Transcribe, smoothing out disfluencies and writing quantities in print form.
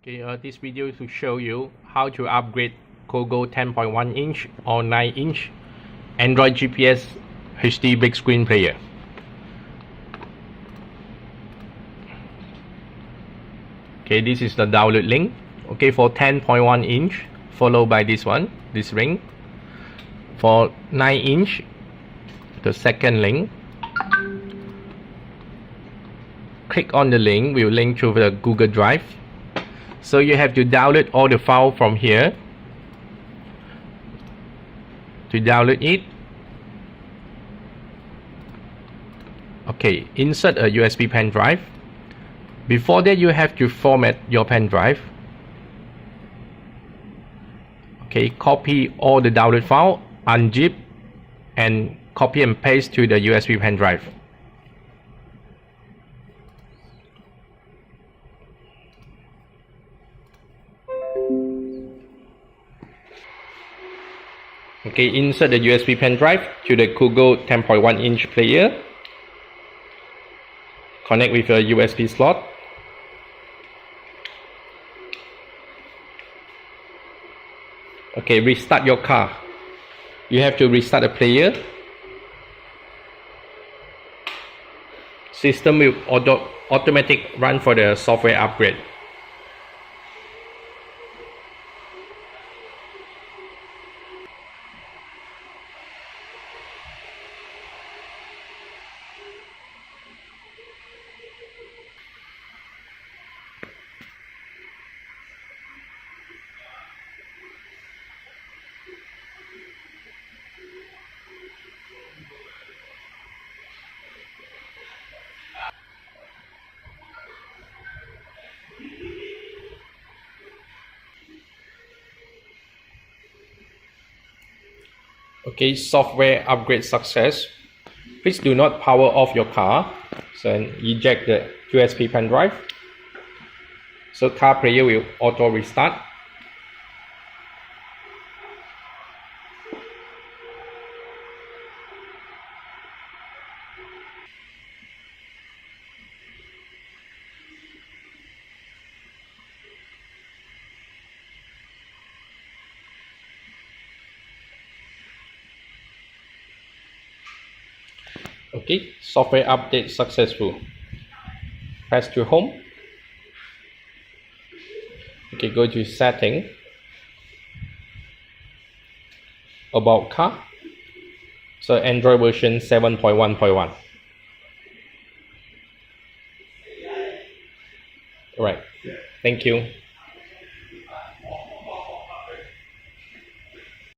Okay, this video is to show you how to upgrade Cogoo 10.1 inch or 9 inch Android GPS HD big screen player. Okay, this is the download link. Okay, for 10.1 inch, followed by this one, this link. For 9 inch, the second link. Click on the link, will link to the Google Drive. So you have to download all the file from here. To download it, okay, insert a USB pen drive. Before that, you have to format your pen drive. Okay, copy all the download file, unzip, and copy and paste to the USB pen drive. Okay, insert the USB pen drive to the Cogoo 10.1 inch player. Connect with a USB slot. Okay, restart your car. You have to restart the player. System will automatic run for the software upgrade. Okay, software upgrade success. Please do not power off your car. So eject the USB pen drive. So car player will auto restart. Okay, software update successful. Press to home. Okay, go to setting. About car. So Android version 7.1.1. Alright, thank you.